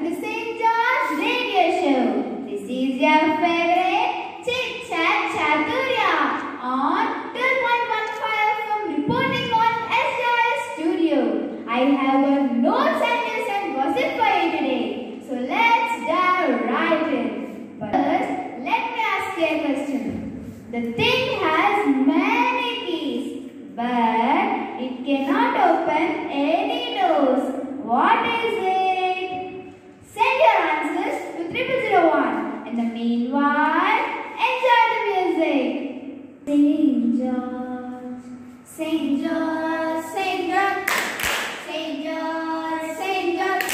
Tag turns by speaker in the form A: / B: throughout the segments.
A: to the St. George radio show. This is your favorite Chit Chat Chaturya on 12.15 FM reporting on SGS studio. I have got notes and news and gossip for you today. So let's dive right in. But first, let me ask you a question. The thing has many keys, but it cannot open any doors. What is it? Send your answers to 0001. In the meanwhile, enjoy the music. St. George, St. George, St. George, St. George, St. George.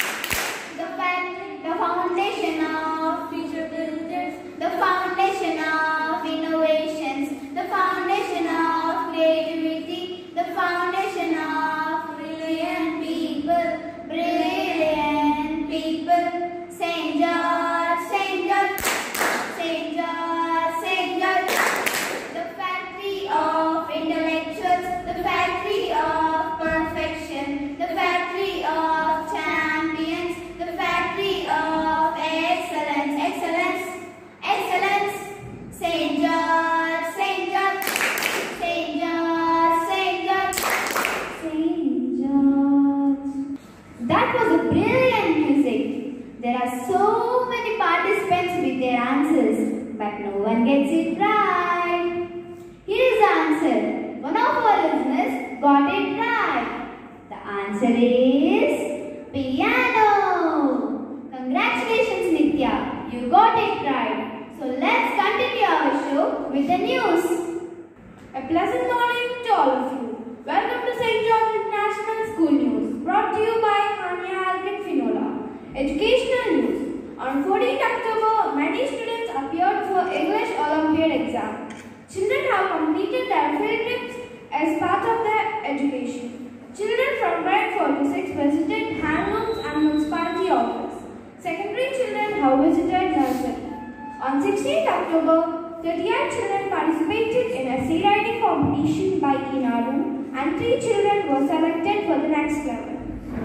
A: The foundation of future builders, the foundation of innovations, the foundation of creativity, the foundation of brilliant people. Brilliant people, St. George, St. George, St. George, St. George. The factory of intellectuals, the factory of perfection, the factory of champions, the factory of excellence, excellence, excellence. St. George, St. George, St. George, St. George, St. George. That was a brilliant music. There are so many participants with their answers, but no one gets it right. Here is the answer. One of our listeners got it right. The answer is piano. Congratulations, Nitya. You got it right. So let's continue our show with the news.
B: A pleasant morning to all of you. Welcome to St. George International School News, brought to you by Hania Alkin Finola. Educational news. On 14th October, many students appeared for English Olympiad exam. Children have completed their field trips as part of their education. Children from grade 4 to 6 visited handlooms and municipality office. Secondary children have visited nursery. On 16th October, 38 children participated in a sea riding competition by Inaru, and 3 children were selected for the next level.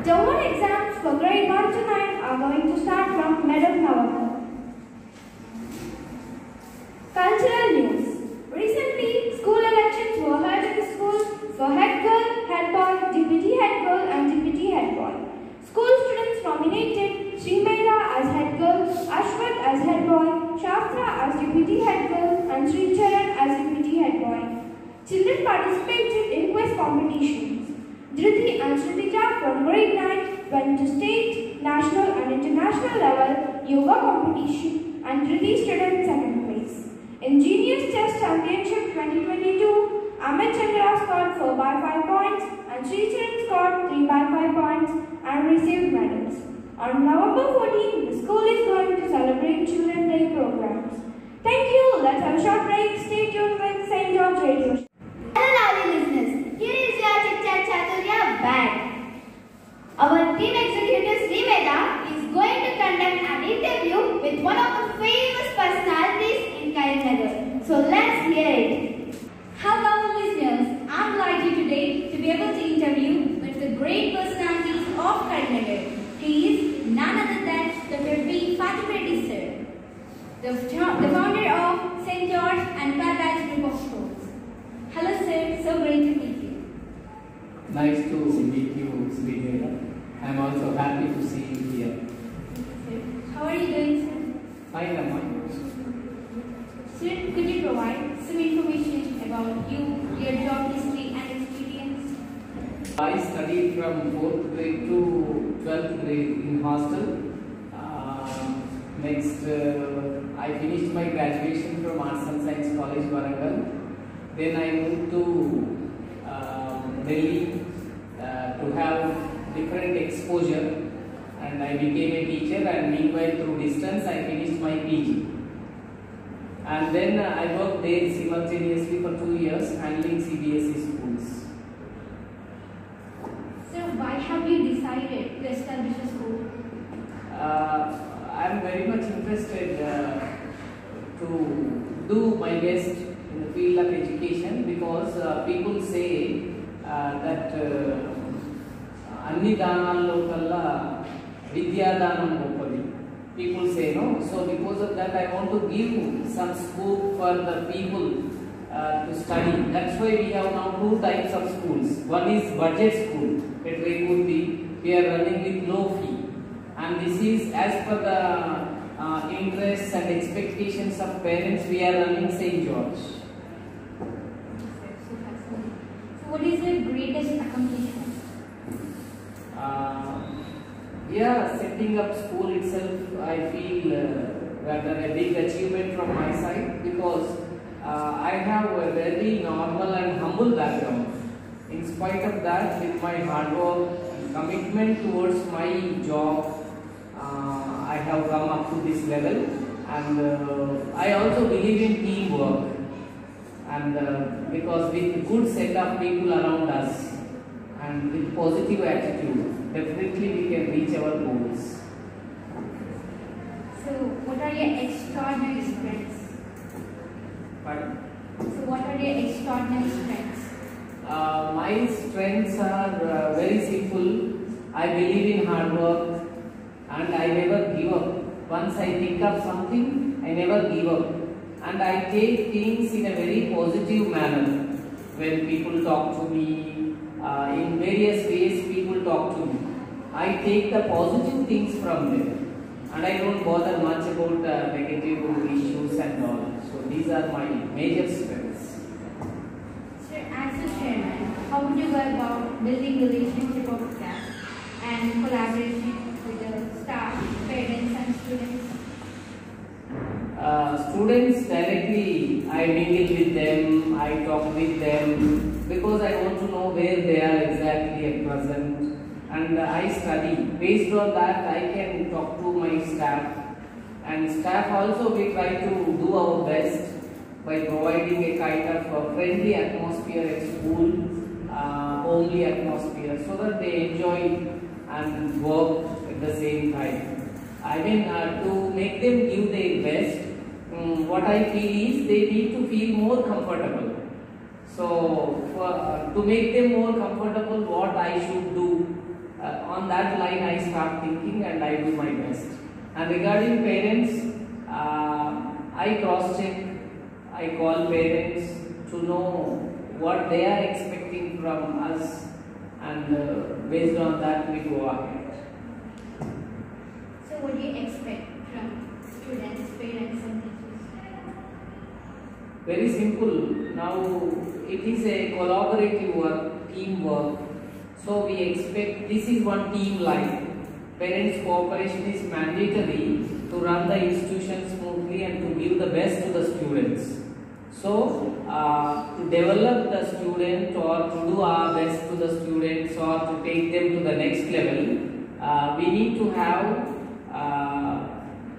B: Term 1 exams for grade 1 to 9 are going to start from mid of November. Cultural news. Recently, school elections were held in the school for head girl, head boy, deputy head girl and deputy head boy. School students nominated Srimeda as head girl, Ashwat as head boy, Shastra as deputy head girl and Sri Charan as deputy head boy. Children participated in quiz competitions. Dhriti and Sritija from grade 9 went to state, national and international level yoga competition and Dhriti stood in second place. In Genius Chess Championship 2022, Amit Chandra scored 4 by 5 points and Sri Charan scored 3 by 5 points and received medals. On November 14, the school is going to celebrate Children's Day programs. Thank you. Let's have a short break. Stay tuned with St. George Radio.
A: Hello lovely listeners, here is your Chit Chat Chaturya back. Our team executive Srimeda is going to conduct an interview with one of the famous personalities in Karimnagar. So let's hear it.
C: Hello listeners, I'm delighted today to be able to interview with the great personalities of Karimnagar. He is none other than Dr. B. Fatih Reddy sir, the founder of St. George and Paradise Group of Schools. Hello sir, so great to meet you.
D: Nice to meet you, Sridhara. I am also happy to see you here.
C: Sir, how are you doing sir?
D: Fine, Amma.
C: Sir, could you provide some information about you, your job history and experience?
D: I studied from 4th grade to 12th grade in hostel. Next, I finished my graduation from Arts and Science College, Warangal. Then I moved to Delhi to have different exposure, and I became a teacher, and meanwhile through distance I finished my PG. And then I worked there simultaneously for 2 years handling CBSE schools.
C: So why have you decided to establish a school?
D: I am very much interested to do my best in the field of education, because people say that అన్ని దానాల్లో కల్లా విద్యాదానం గొప్పది. people say no. So because of that, I want to give some scope for the people to study. That's why we have now two types of schools. One is budget school at Raymurthy. We are running with low fee, and this is as per the interests and expectations of parents. We are running St. George.
C: So what is your greatest accomplishment?
D: Yeah, setting up school itself, I feel rather a big achievement from my side, because I have a very normal and humble background. In spite of that, with my hard work and commitment towards my job, I have come up to this level, and I also believe in teamwork, and because with good set of people around us and with positive attitude, definitely we can reach our goals.
C: So what are your extraordinary strengths?
D: Pardon?
C: So what are your extraordinary strengths?
D: My strengths are very simple. I believe in hard work and I never give up. Once I think of something, I never give up. And I take things in a very positive manner. When people talk to me, in various ways people talk to me, I take the positive things from them. And I don't bother much about negative issues and all. So these are my major strengths.
C: Sir, as a chairman, how would you go about building relationship of class and collaboration with the staff, parents and students?
D: Students directly, I mingle with them, I talk with them, because I want to know where they are exactly at present, and I study. Based on that, I can talk to my staff, and staff also we try to do our best by providing a kind of friendly atmosphere at school, homely atmosphere, so that they enjoy and work at the same time. I mean, to make them give their best, what I feel is they need to feel more comfortable. So, to make them more comfortable, what I should do, on that line I start thinking and I do my best. And regarding parents, I cross-check, I call parents to know what they are expecting from us, and based on that we go ahead.
C: So what do you expect from students, parents and teachers?
D: Very simple. Now it is a collaborative work, teamwork. So we expect, this is one team life. Parents' cooperation is mandatory to run the institution smoothly and to give the best to the students. So to develop the student or to do our best to the students or to take them to the next level, we need to have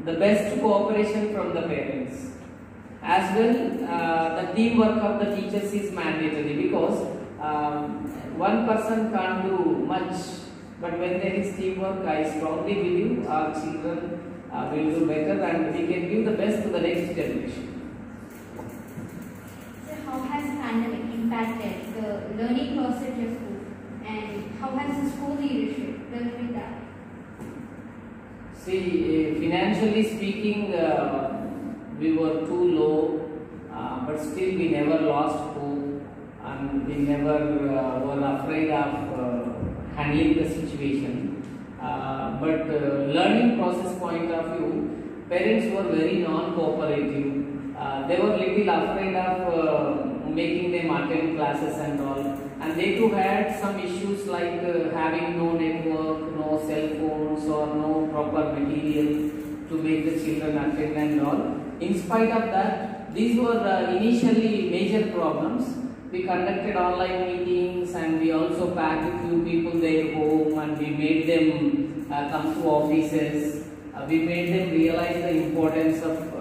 D: the best cooperation from the parents. As well, the teamwork of the teachers is mandatory, because one person can't do much, but when there is teamwork, I strongly believe our children will do better and we can give the best to the next generation.
C: So how has pandemic impacted the learning process at your school, and how has the school leadership dealt with that?
D: See, financially speaking, we were too low, but still we never lost hope, and we never were afraid of handling the situation. But learning process point of view, parents were very non-cooperative. They were little afraid of making them attend classes and all, and they too had some issues like having no network, no cell phones or no proper material to make the children attend and all. In spite of that, these were initially major problems. We conducted online meetings and we also packed a few people their home, and we made them come to offices. We made them realize the importance of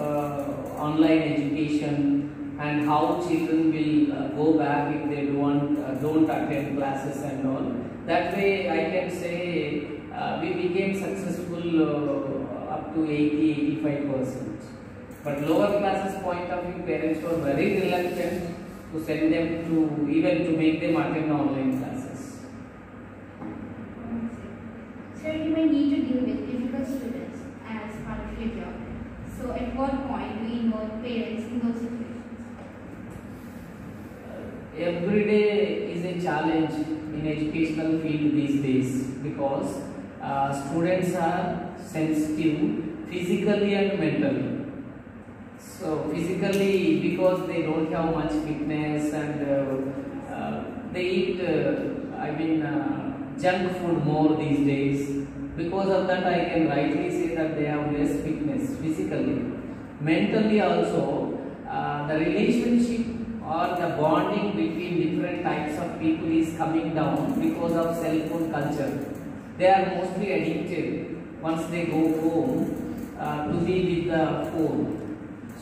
D: online education and how children will go back if they don't attend classes and all. That way, I can say we became successful up to 80-85%. But lower classes point of view, parents were very reluctant to send them to, even to make them attend online classes.
C: So you may need to deal with difficult students as part of your job. So at what point do you involve parents in those situations?
D: Every day is a challenge in educational field these days because students are sensitive physically and mentally. So physically because they don't have much fitness and they eat junk food more these days. Because of that I can rightly say that they have less fitness physically. Mentally also the relationship or the bonding between different types of people is coming down because of cell phone culture. They are mostly addicted once they go home to be with the phone.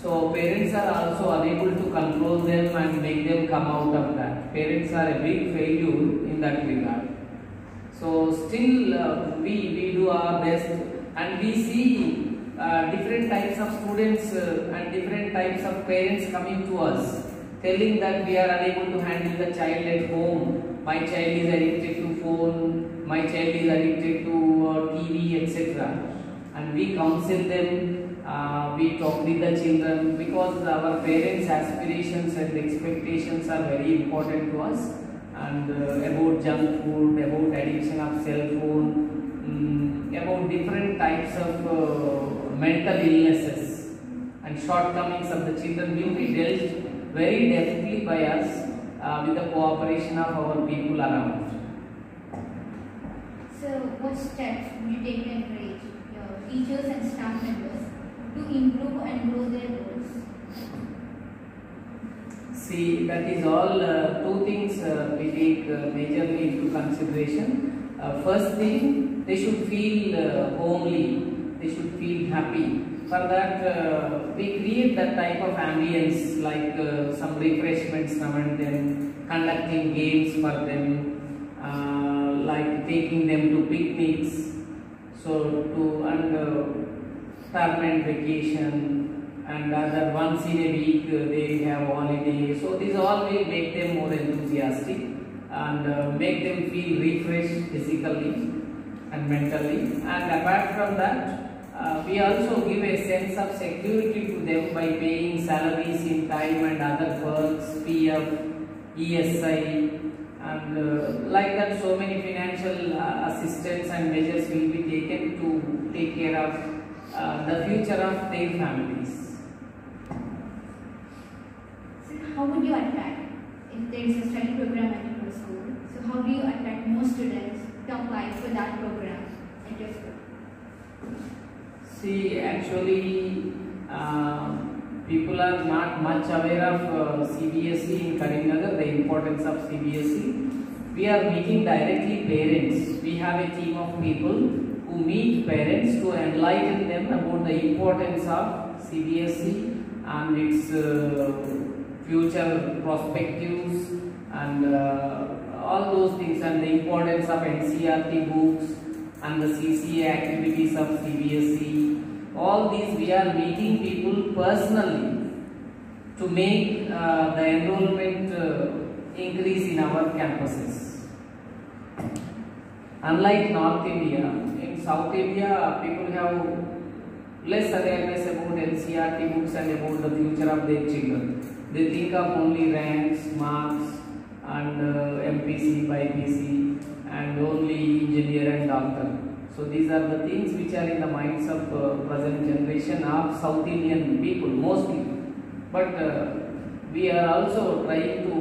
D: So parents are also unable to control them and make them come out of that. Parents are a big failure in that regard. So still we do our best, and we see different types of students and different types of parents coming to us telling that we are unable to handle the child at home. My child is addicted to phone, my child is addicted to TV, etc. And we counsel them, we talk with the children because our parents' aspirations and expectations are very important to us. And about junk food, about addiction of cell phone, about different types of mental illnesses and shortcomings of the children will be dealt very deftly by us with the cooperation of our people around.
C: So what steps would you take to encourage your teachers and staff members to improve and grow their roles?
D: See, that is all two things we take majorly into consideration. First thing, they should feel homely, they should feel happy. For that, we create that type of ambience like some refreshments now and then, conducting games for them, like taking them to picnics, so permanent vacation, and other once in a week they have holiday. So these all will make them more enthusiastic and make them feel refreshed physically and mentally. And apart from that, we also give a sense of security to them by paying salaries in time and other perks, PF, ESI, and like that so many financial assistance and measures will be taken to take care of the future of their families.
C: So how would you attract, if there is a study program at your school, so how do you attract more students to apply for that program at your school?
D: See, actually, people are not much aware of CBSE in Karimnagar, the importance of CBSE. We are meeting directly parents. We have a team of people who meet parents to enlighten them about the importance of CBSE and its future perspectives and all those things, and the importance of NCERT books and the CCA activities of CBSE. All these we are meeting people personally to make the enrollment increase in our campuses. Unlike North India, in South India people have less awareness about NCERT books and about the future of their children. They think of only ranks, marks and MPC, BPC and only engineer and doctor. So these are the things which are in the minds of present generation of South Indian people mostly. But we are also trying to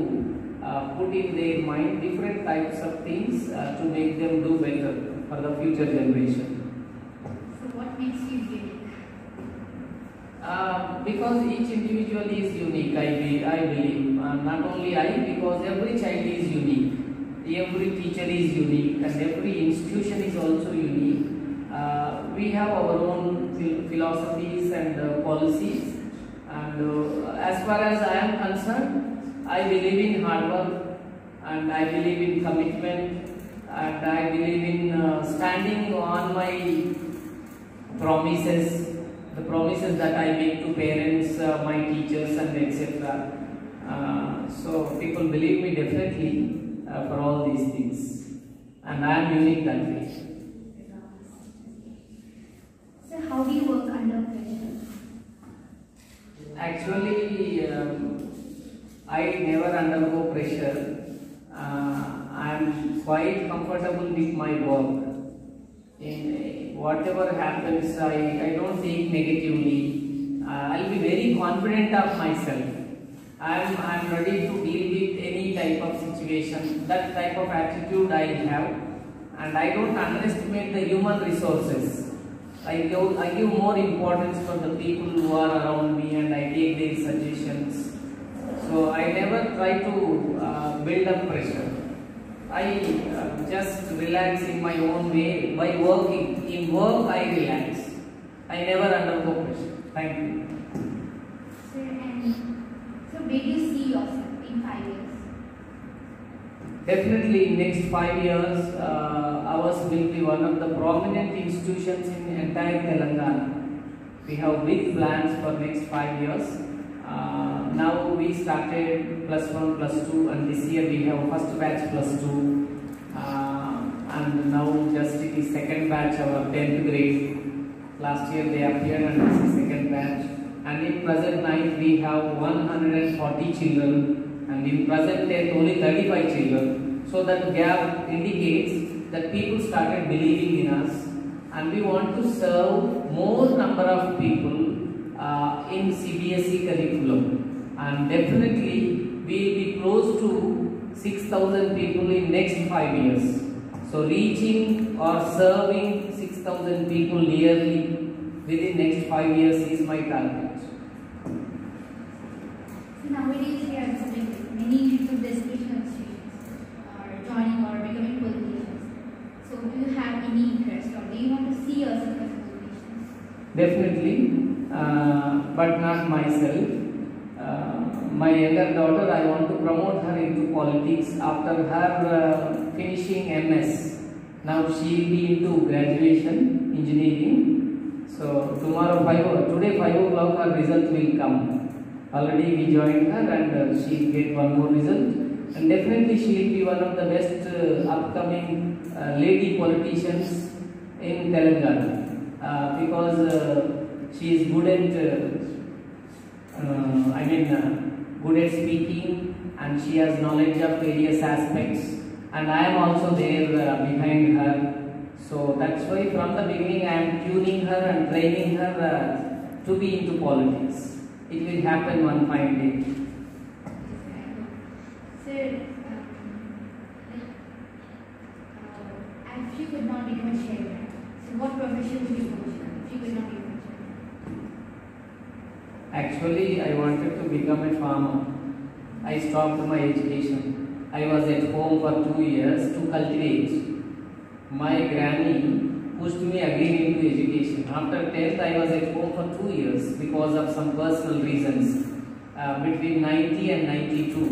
D: put in their mind different types of things to make them do better for the future generation.
C: So what makes you unique?
D: Because each individual is unique, I believe. Not only I, because every child is unique. Every teacher is unique and every institution is also unique. We have our own philosophies and policies, and as far as I am concerned, I believe in hard work and I believe in commitment and I believe in standing on my promises, the promises that I make to parents, my teachers and etc. So people believe me definitely for all these things, and I am unique that way.
C: So how do you work under
D: quite comfortable with my work. In whatever happens, I don't take negatively. I'll be very confident of myself. I'm ready to deal with any type of situation. That type of attitude I have, and I don't underestimate the human resources. I give more importance for the people who are around me, and I take their suggestions. So I never try to build up pressure. I just relax in my own way by working. In work, I relax. I never undergo pressure. Thank you.
C: Sir, and so where do you see yourself in 5 years?
D: Definitely, in next 5 years, ours will be one of the prominent institutions in entire Telangana. We have big plans for next 5 years. Now we started +1, +2, and this year we have first batch +2, and now just it is second batch, our 10th grade. Last year they appeared, and this is second batch. And in present night we have 140 children, and in present 10th only 35 children. So that gap indicates that people started believing in us, and we want to serve more number of people in CBSE curriculum. And definitely we will be close to 6,000 people in next 5 years. So reaching or serving 6,000 people yearly within next 5 years is my target.
C: So nowadays we are observing many people destination institutions are joining or becoming politicians. So do you have any interest, or do you want to see yourself as a politician?
D: Definitely, but not myself. My younger daughter, I want to promote her into politics after her finishing MS. Now she will be into graduation, engineering. So today 5 o'clock her result will come. Already we joined her, and she will get one more result. And definitely she will be one of the best upcoming lady politicians in Telangana, because she is good at good at speaking, and she has knowledge of various aspects, and I am also there behind her. So that's why from the beginning I am tuning her and training her to be into politics. It will happen one fine day.
C: Sir, if you could not become a chairman, so what profession would you pursue if you could not become a chairman?
D: Actually, I wanted to become a farmer. I stopped my education. I was at home for 2 years to cultivate. My granny pushed me again into education. After 10th, I was at home for 2 years because of some personal reasons. Between 90 and 92,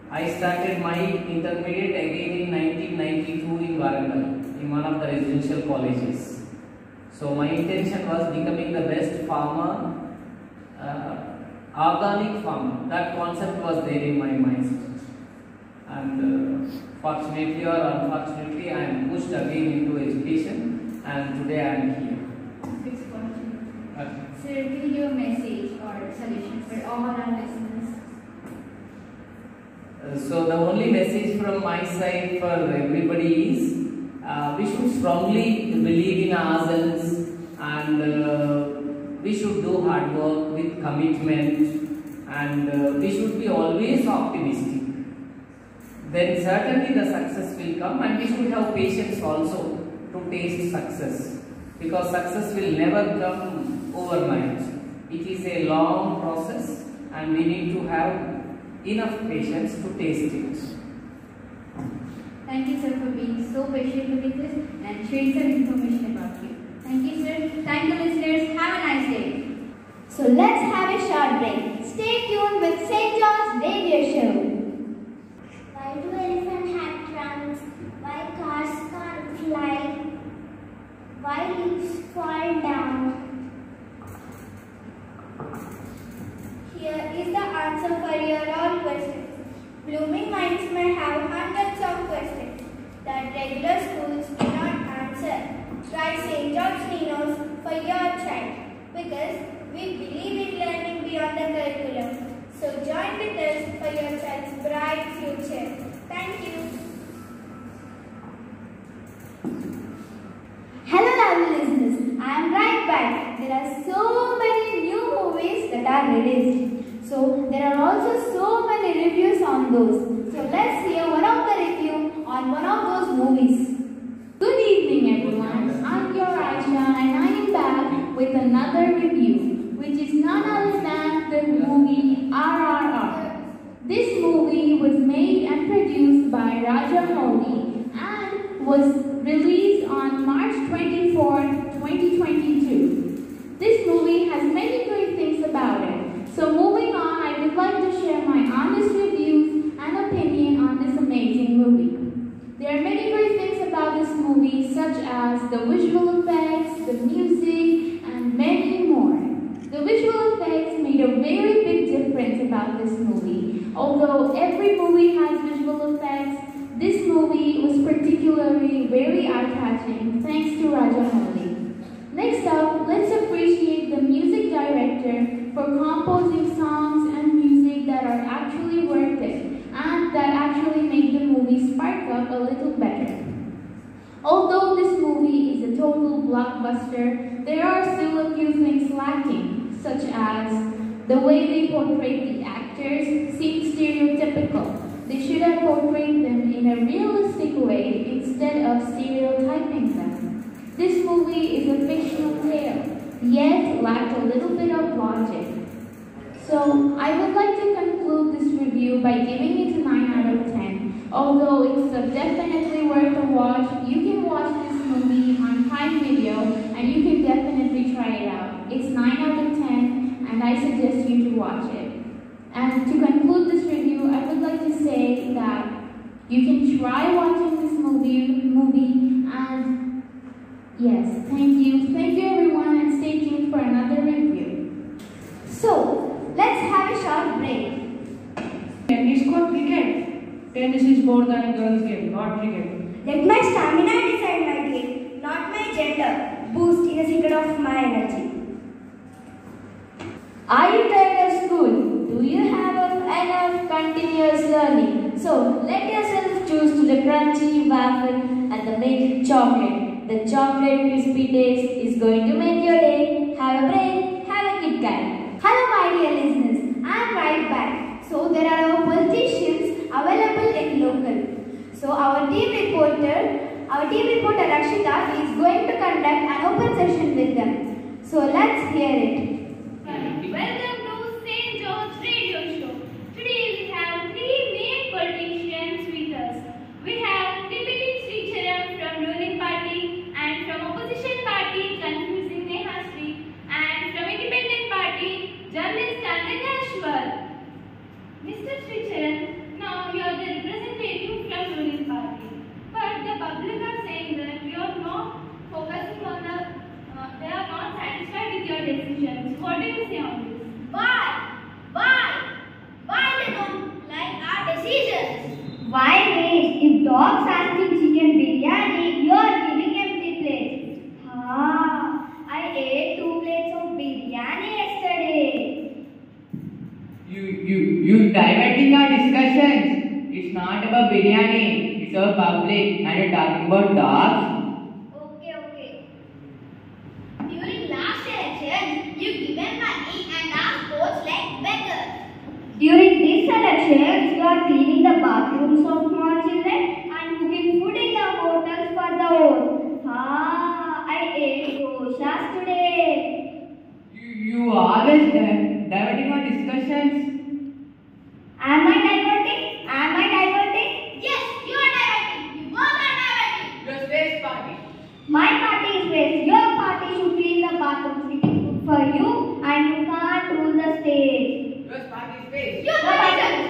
D: I started my intermediate again in 1992 in Warangal, in one of the residential colleges. So my intention was becoming the best farmer, organic farmer. That concept was there in my mind, and fortunately or unfortunately I am pushed again into education, and today I am here.
C: Sir, can you give a message or suggestion for all our listeners?
D: So the only message from my side for everybody is we should strongly believe in ourselves, and we should do hard work with commitment, and we should be always optimistic. Then certainly the success will come, and we should have patience also to taste success, because success will never come overnight. It is a long process, and we need to have enough patience to taste it.
C: Thank you, sir, for being so patient with us and sharing some information about you. Thank you, sir. Thank you, listeners. Have a nice day.
A: So let's have a short break. Stay tuned with St. George's radio show.
E: Why do elephants have trunks? Why cars can't fly? Why leaves fall down?
B: Here is the answer for your all questions. Blooming minds may have hundreds of questions that regular schools cannot answer. Try St. George Ninos for your child, because we believe in learning beyond the curriculum. So join with us for your child's bright future. Thank you.
A: there are so many new movies that are released. So there are also so many reviews on those. So let's hear one of the review on one of those movies.
B: Good evening everyone, I'm your Raja and I am back with another review, which is none other than the movie RRR. This movie was made and produced by Raja Modi and was released on March 24, 2022. This movie has many great things about it. So moving on, I would like to share my honest reviews and opinion on this amazing movie. There are many great things about this movie, such as the visual effects, the music, and many more. The visual effects made a very big difference about this movie. Although every movie has visual effects, this movie was particularly very eye-catching thanks to Raja Modi. Next up, let's appreciate the music director for composing songs and music that are actually worth it and that actually make the movie spark up a little better. Although this movie is a total blockbuster, there are still a few things lacking, such as the way they portrayed the actors seems stereotypical. They should have portrayed them in a realistic way instead of stereotyping them. This movie is a fictional tale, yet lacked a little bit of logic. So, I would like to conclude this review by giving it a 9 out of 10. Although it's definitely worth a watch, you can watch this movie on Prime Video and you can definitely try it out. It's 9 out of 10 and I suggest you to watch it. And to conclude this review, I would like to say that you can try watching this movie and yes, thank you. Thank you everyone and stay tuned for another review.
A: So, let's have a short break.
F: Tennis called cricket. Tennis is more than a girl's game, not cricket.
E: Let my stamina decide my game, not my gender. Boost in a secret of my energy.
B: Are you tired of school? Do you have enough continuous learning? So, let yourself choose to the crunchy waffle and the milk chocolate. The chocolate crispy taste is going to make your day. Have a break, have a Kit Kat.
A: Hello my dear listeners, I am right back. So there are our politicians available in local. So our team reporter Rakshita is going to conduct an open session with them. So let's hear it.
G: Welcome to St. George radio show. Today we have three main politicians with us. We have Deputy Sri from ruling party and from opposition party confusing Nehasri and from independent party journalist Ashwal. Mr. Sri now you are the representative from ruling party. But the public are saying that you are not focusing on they are not satisfied with your decisions. What do you say on this?
E: Why they don't like our decisions?
A: Why wait? If dogs asking chicken biryani, you are giving empty plates. I ate 2 plates of biryani yesterday.
F: You diverting our discussions. It's not about biryani. It's about public and you're talking about dogs.
E: Okay. During last election, you given money and asked votes like beggars.
A: During these elections, you are cleaning the bathrooms of small children and cooking food in the hotels for the vote. I ate doshas today.
F: You always diverting our discussions.
A: Am I diverting?
E: Yes, you are diverting. You both are diverting.
F: Your space party.
A: My party is waste. Your party should clean the bathrooms. It is good for you and you can't rule the state.
F: Your party is space.
E: Your party is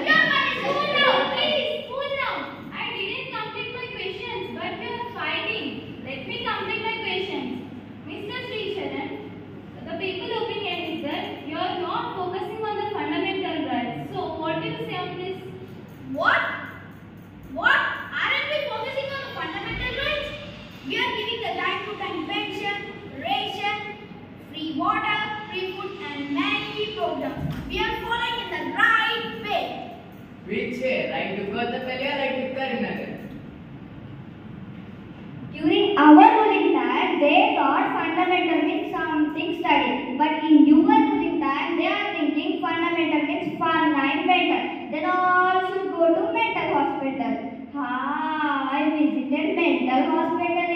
G: Cool down, please. Cool down. I didn't complete my questions, but you are fighting. Let me complete my questions. Mr. Sri the people's opinion is that you are not focusing on the fundamental rights. So, what do you say on this?
E: What? Aren't we focusing on the fundamental rights? We are giving the right to convention, ration, free water, free food and many programs. We are following in the right way.
F: Which way? Right to Kotapalli or right to Karinagar?
A: During our ruling time, they thought fundamental means something studied. hospital. I visited mental hospital